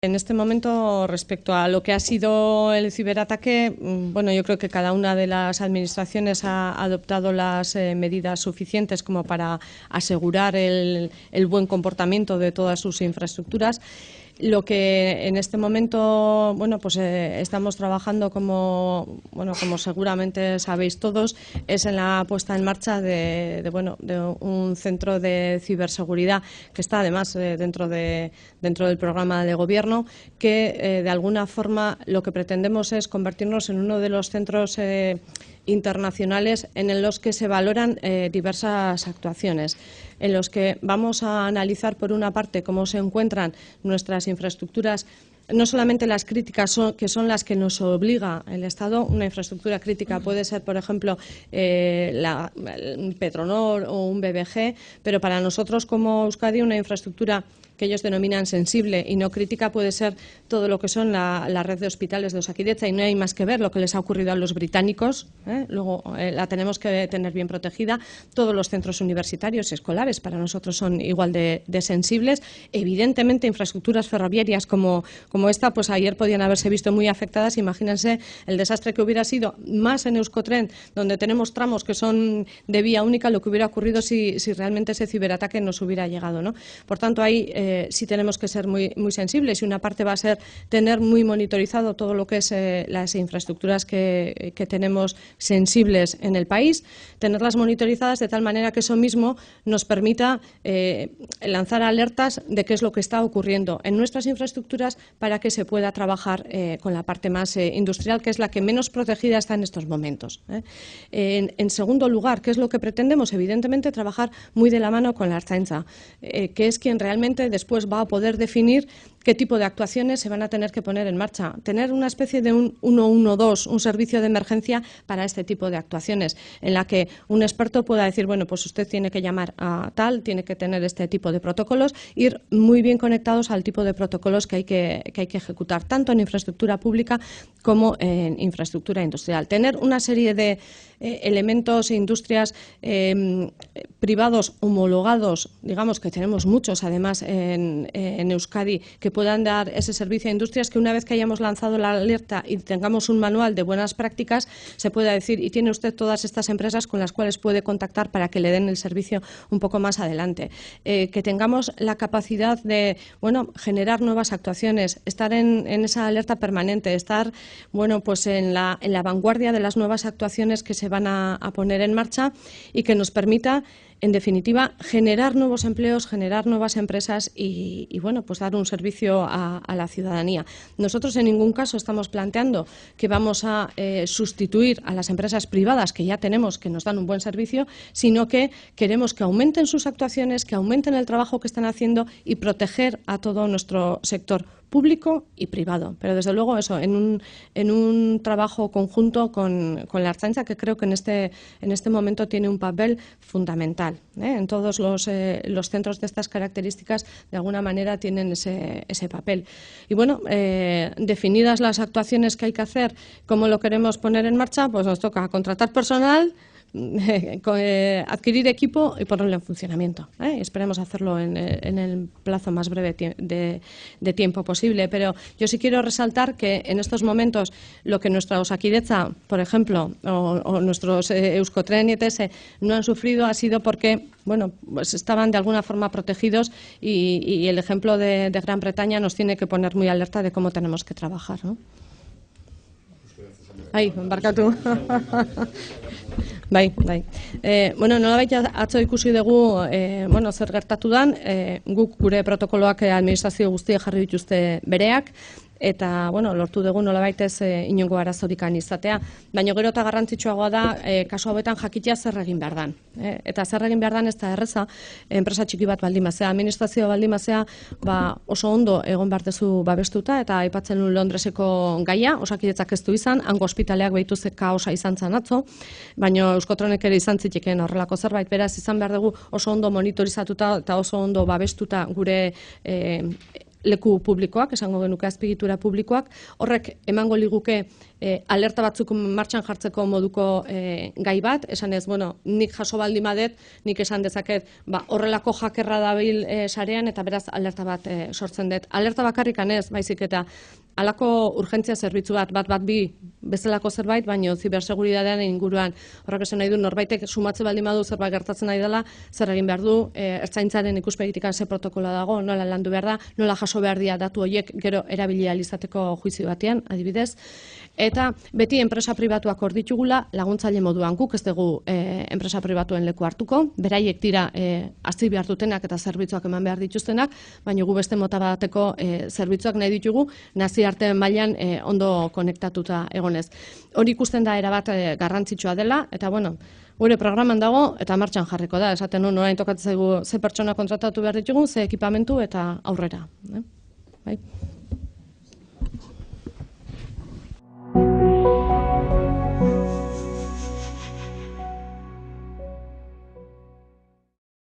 En este momento, respecto a lo que ha sido el ciberataque, bueno, yo creo que cada una de las administraciones ha adoptado las medidas suficientes como para asegurar el buen comportamiento de todas sus infraestructuras. Lo que en este momento, bueno, pues estamos trabajando como seguramente sabéis todos, es en la puesta en marcha de un centro de ciberseguridad que está además dentro del programa de gobierno, que de alguna forma lo que pretendemos es convertirnos en uno de los centros internacionales en los que se valoran diversas actuaciones, en los que vamos a analizar, por una parte, cómo se encuentran nuestras infraestructuras, no solamente las críticas, que son las que nos obliga el Estado. Una infraestructura crítica puede ser, por ejemplo, Petronor o un BBG, pero para nosotros como Euskadi una infraestructura que ellos denominan sensible y no crítica puede ser todo lo que son la red de hospitales de Osakidetza, y no hay más que ver lo que les ha ocurrido a los británicos, luego la tenemos que tener bien protegida. Todos los centros universitarios y escolares para nosotros son igual de sensibles. Evidentemente, infraestructuras ferroviarias como esta, pues ayer podían haberse visto muy afectadas. Imagínense el desastre que hubiera sido, más en Euskotren, donde tenemos tramos que son de vía única, lo que hubiera ocurrido si realmente ese ciberataque nos hubiera llegado, ¿no? Por tanto, ahí sí tenemos que ser muy sensibles, y una parte va a ser tener muy monitorizado todo lo que es las infraestructuras que tenemos sensibles en el país, tenerlas monitorizadas de tal manera que eso mismo nos permita lanzar alertas de qué es lo que está ocurriendo en nuestras infraestructuras para que se pueda trabajar con la parte más industrial, que es la que menos protegida está en estos momentos. En segundo lugar, ¿qué es lo que pretendemos? Evidentemente, trabajar muy de la mano con la Ertzaintza, que es quien realmente después va a poder definir qué tipo de actuaciones se van a tener que poner en marcha. Tener una especie de un 112, un servicio de emergencia para este tipo de actuaciones, en la que un experto pueda decir, bueno, pues usted tiene que llamar a tal, tiene que tener este tipo de protocolos, ir muy bien conectados al tipo de protocolos que hay que ejecutar, tanto en infraestructura pública como en infraestructura industrial. Tener una serie de elementos e industrias privados homologados, digamos que tenemos muchos además en Euskadi, que puedan dar ese servicio a industrias, que una vez que hayamos lanzado la alerta y tengamos un manual de buenas prácticas, se pueda decir, y tiene usted todas estas empresas con las cuales puede contactar para que le den el servicio un poco más adelante. Que tengamos la capacidad de generar nuevas actuaciones, estar en esa alerta permanente, estar pues en la vanguardia de las nuevas actuaciones que se van a poner en marcha, y que nos permita, en definitiva, generar nuevos empleos, generar nuevas empresas y pues dar un servicio a la ciudadanía. Nosotros en ningún caso estamos planteando que vamos a sustituir a las empresas privadas que ya tenemos, que nos dan un buen servicio, sino que queremos que aumenten sus actuaciones, que aumenten el trabajo que están haciendo y proteger a todo nuestro sector público y privado. Pero desde luego eso, en un trabajo conjunto con la Ertzaintza, que creo que en este momento tiene un papel fundamental. En todos los centros de estas características, de alguna manera, tienen ese papel. Y definidas las actuaciones que hay que hacer, cómo lo queremos poner en marcha, pues nos toca contratar personal, adquirir equipo y ponerlo en funcionamiento. Esperemos hacerlo en el plazo más breve de tiempo posible. Pero yo sí quiero resaltar que en estos momentos lo que nuestra Osakidetza, por ejemplo, o nuestros Euskotren y ETS no han sufrido ha sido porque pues estaban de alguna forma protegidos, y el ejemplo de Gran Bretaña nos tiene que poner muy alerta de cómo tenemos que trabajar, ¿no? Barkatu. Bai. Nolabait atzo ikusi dugu zer gertatu dan, guk gure protokoloak administrazio guztiek jarri dituzte bereak, eta lortu dugu nolabait ez inongo arazorik izatea, baina gero eta garrantzitsuagoa da kasu hauetan jakitea zer egin behar dan. Eta zer egin behar dan ez da erreza, enpresa txiki bat baldin bazea, administrazio baldin bazea, oso ondo egon behar dezu babestuta, eta aipatzen nuen Londreseko gaia, Osakidetzak ez du izan, hango ospitaleak behituzte kaosa izan zan atzo, baina Euskotronek ere izan zitekeen horrelako zerbait, beraz izan behar dugu oso ondo monitorizatuta eta oso ondo babestuta gure leku publikoak, esango genuke azpiegitura publikoak, horrek emango liguke alerta batzuk martxan jartzeko moduko gai bat, esanez, bueno, nik jaso baldin badet, nik esan dezaket, horrelako jakerra dabil sarean eta beraz alerta bat sortzen dut. Alerta bakarrikan ez, baizik eta halako urgentzia zerbitzu bat bi bezalako zerbait, baino ziberseguritatean inguruan. Horrek esan nahi du, norbaitek sumatze baldin badu zerbait gertatzen nahi dela, zer egin behar du, ertzaintzaren ikuspegitik ze protokoloa dago, nola landu behar da, nola jaso behar dira datu horiek gero erabili ahal izateko juizio batean, adibidez. Eta beti enpresa pribatuak hor ditugula laguntzaile moduan, guk ez dugu enpresa pribatuen leku hartuko, beraiek dira hasi behar dutenak eta zerbitzuak eman behar dituztenak, baina gu beste mota bateko zerbitzuak nahi ditugu, nazioarte mailan ondo konektatuta egonez. Hori ikusten da erabat garrantzitsua dela, eta bueno, gure programan dago eta martxan jarriko da, esaten nuen orain tokatzen zaigu ze pertsona kontratatu behar ditugu, ze ekipamentu eta aurrera. Bai?